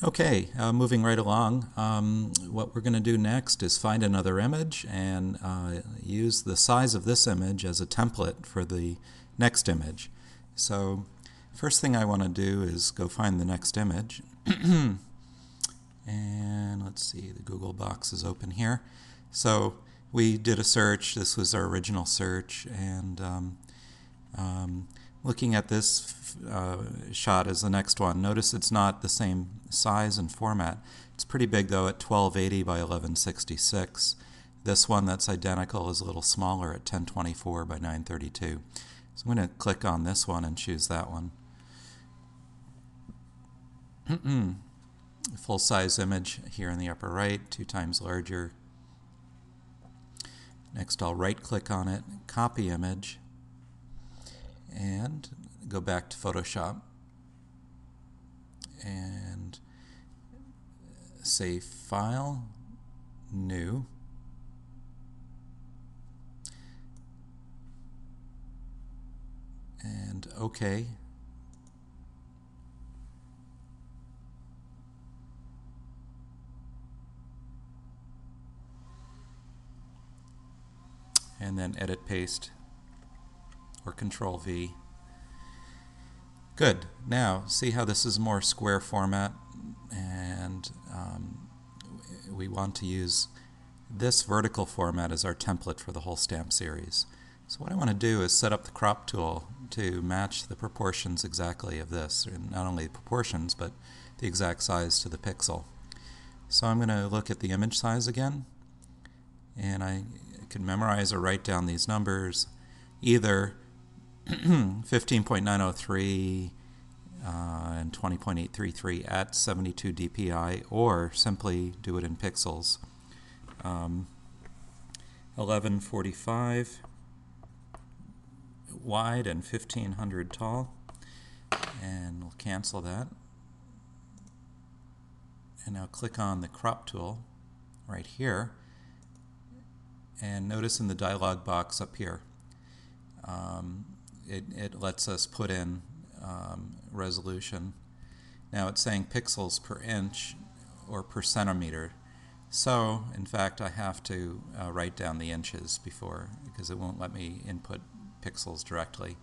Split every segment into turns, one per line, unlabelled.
Okay, moving right along, what we're going to do next is find another image and use the size of this image as a template for the next image. So first thing I want to do is go find the next image. And let's see, the Google box is open here. So we did a search. This was our original search, and looking at this shot as the next one, notice it's not the same size and format. It's pretty big though at 1280 by 1166. This one that's identical is a little smaller at 1024 by 932. So I'm going to click on this one and choose that one. Full-size image here in the upper right, 2 times larger. Next I'll right-click on it, copy image, and go back to Photoshop and save file, new, and OK. And then edit paste or Control V. Good. Now see how this is more square format, and we want to use this vertical format as our template for the whole stamp series. So what I want to do is set up the crop tool to match the proportions exactly of this, and not only the proportions but the exact size to the pixel. So I'm going to look at the image size again, and I can memorize or write down these numbers, either 15.903 and 20.833 at 72 dpi, or simply do it in pixels. 1145 wide and 1500 tall, and we'll cancel that. And now click on the crop tool right here, and notice in the dialog box up here, it lets us put in resolution. Now it's saying pixels per inch or per centimeter. So in fact I have to write down the inches before, because it won't let me input pixels directly.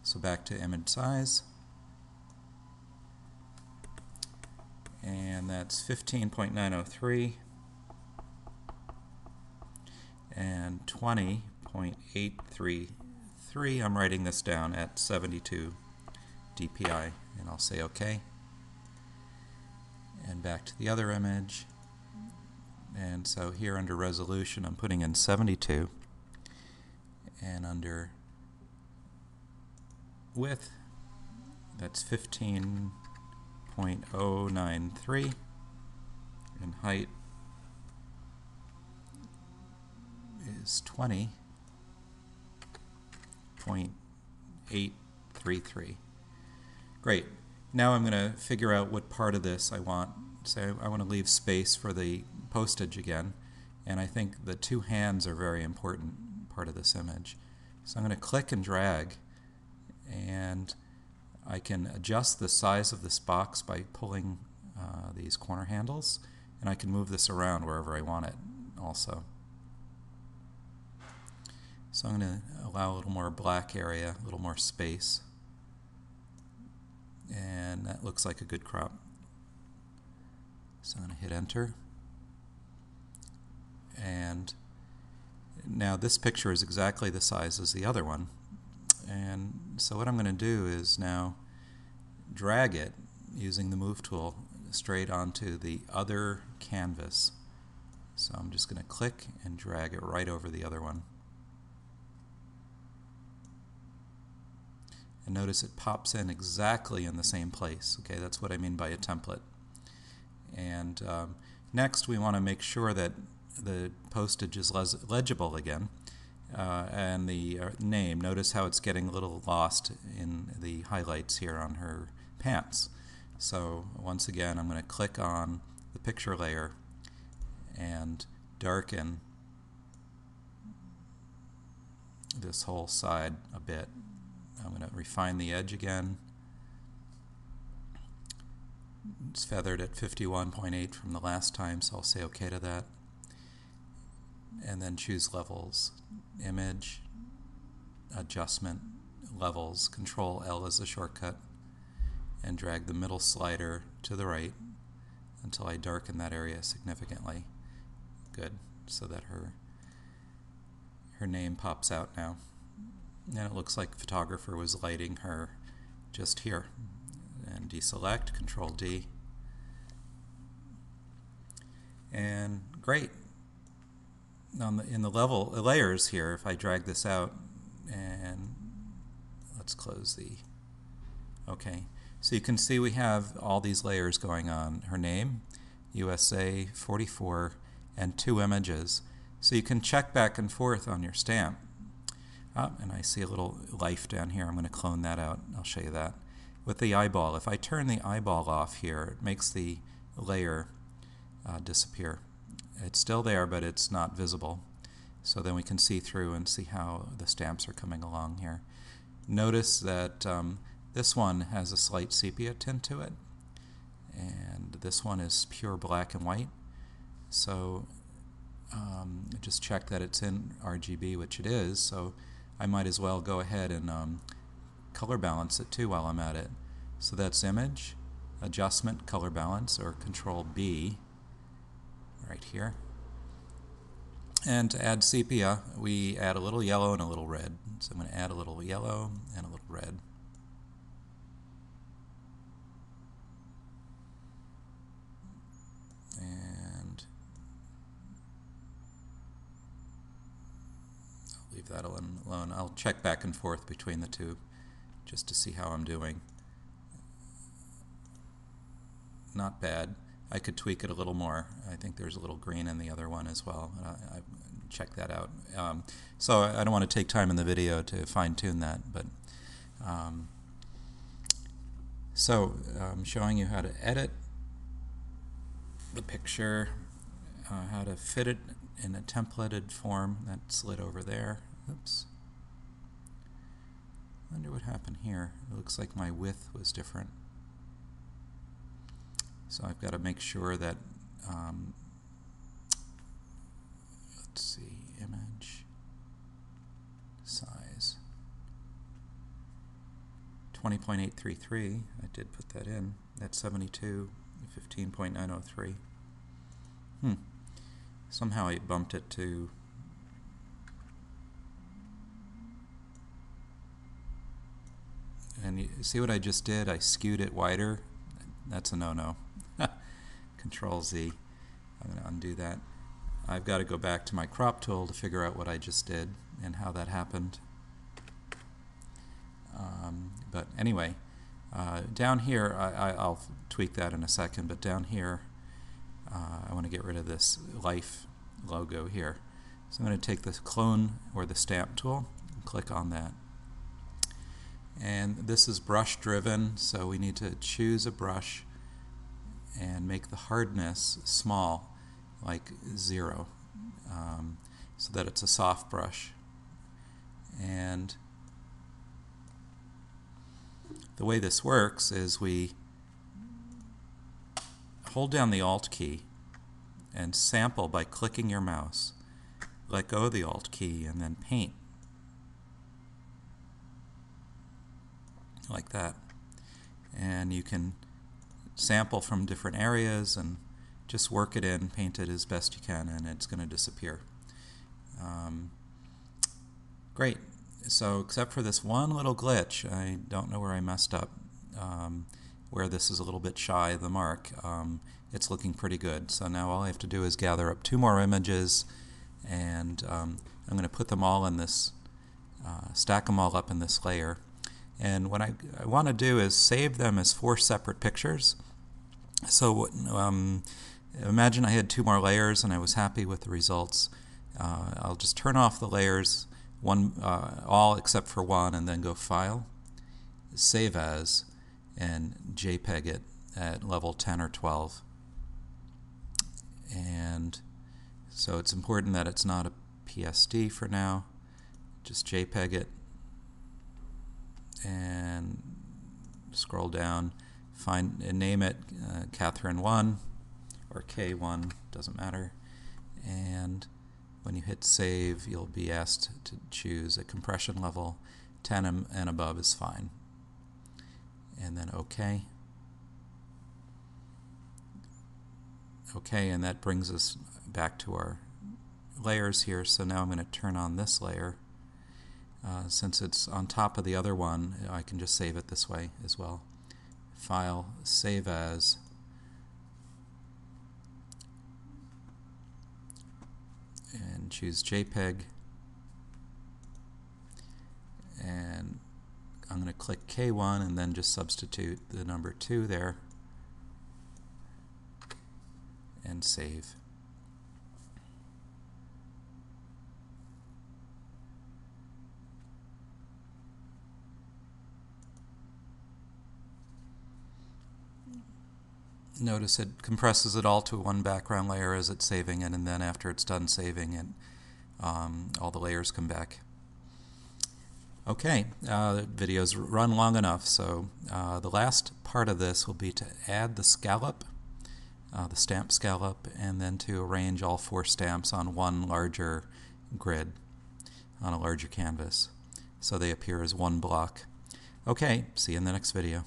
So back to image size, and that's 15.903 and 20.833. I'm writing this down at 72 dpi, and I'll say OK. And back to the other image, and so here under resolution I'm putting in 72, and under width that's 15.093, and height is 20.833. Great. Now I'm going to figure out what part of this I want. So I want to leave space for the postage again, and I think the 2 hands are a very important part of this image. So I'm going to click and drag, and I can adjust the size of this box by pulling these corner handles, and I can move this around wherever I want it also. So I'm going to allow a little more black area, a little more space, and that looks like a good crop. So I'm going to hit enter, and now this picture is exactly the size as the other one. And so what I'm going to do is now drag it using the move tool straight onto the other canvas. So I'm just going to click and drag it right over the other one. And notice it pops in exactly in the same place. Okay, that's what I mean by a template. And next we want to make sure that the postage is legible again, and the name. Notice how it's getting a little lost in the highlights here on her pants. So once again I'm going to click on the picture layer and darken this whole side a bit. I'm going to refine the edge again, It's feathered at 51.8 from the last time, so I'll say OK to that. And then choose levels, image, adjustment, levels, Control L as a shortcut, and drag the middle slider to the right until I darken that area significantly. Good, so that her name pops out now. And it looks like the photographer was lighting her just here. And deselect, Control D. And great. In the layers here, if I drag this out, and let's close the, okay. So you can see we have all these layers going on. Her name, USA 44, and 2 images. So you can check back and forth on your stamp. And I see a little life down here. I'm going to clone that out. I'll show you that. With the eyeball, if I turn the eyeball off here, it makes the layer disappear. It's still there, but it's not visible. So then we can see through and see how the stamps are coming along here. Notice that this one has a slight sepia tint to it, and this one is pure black and white. So just check that it's in RGB, which it is, so I might as well go ahead and color balance it too while I'm at it. So that's image, adjustment, color balance, or Control B right here. And to add sepia, we add a little yellow and a little red. So I'm going to add a little yellow and a little red. And I'll leave that alone. I'll check back and forth between the two just to see how I'm doing. Not bad. I could tweak it a little more. I think there's a little green in the other one as well. I check that out. So I don't want to take time in the video to fine-tune that, but so I'm showing you how to edit the picture, how to fit it in a templated form. That slid over there. Oops. I wonder what happened here. It looks like my width was different. So I've got to make sure that, let's see, image, size, 20.833, I did put that in, that's 72, 15.903. Somehow I bumped it to, and you see what I just did? I skewed it wider. That's a no-no. Control Z. I'm going to undo that. I've got to go back to my crop tool to figure out what I just did and how that happened. But anyway, down here, I'll tweak that in a second, but down here I want to get rid of this life logo here. So I'm going to take the clone or the stamp tool and click on that. And this is brush driven, so we need to choose a brush and make the hardness small, like 0, so that it's a soft brush. And the way this works is we hold down the Alt key and sample by clicking your mouse. Let go of the Alt key and then paint. Like that. And you can sample from different areas and just work it in, paint it as best you can, and it's going to disappear. Great. So except for this one little glitch, I don't know where I messed up, where this is a little bit shy of the mark. It's looking pretty good. So now all I have to do is gather up 2 more images, and I'm going to put them all in this, stack them all up in this layer. And what I want to do is save them as 4 separate pictures. So imagine I had 2 more layers and I was happy with the results. I'll just turn off the layers, all except for one, and then go File, Save As, and JPEG it at level 10 or 12. And so it's important that it's not a PSD for now. Just JPEG it and scroll down, find and name it Catherine 1 or K1, doesn't matter. And when you hit save, you'll be asked to choose a compression level. 10 and above is fine. And then OK. OK, and that brings us back to our layers here. So now I'm going to turn on this layer. Since it's on top of the other one, I can just save it this way as well. File, save as, and choose JPEG, and I'm going to click K1 and then just substitute the number 2 there and save. Notice it compresses it all to one background layer as it's saving it, and then after it's done saving it, all the layers come back. Okay, the video's run long enough, so the last part of this will be to add the scallop, the stamp scallop, and then to arrange all 4 stamps on one larger grid, on a larger canvas, so they appear as one block. Okay, see you in the next video.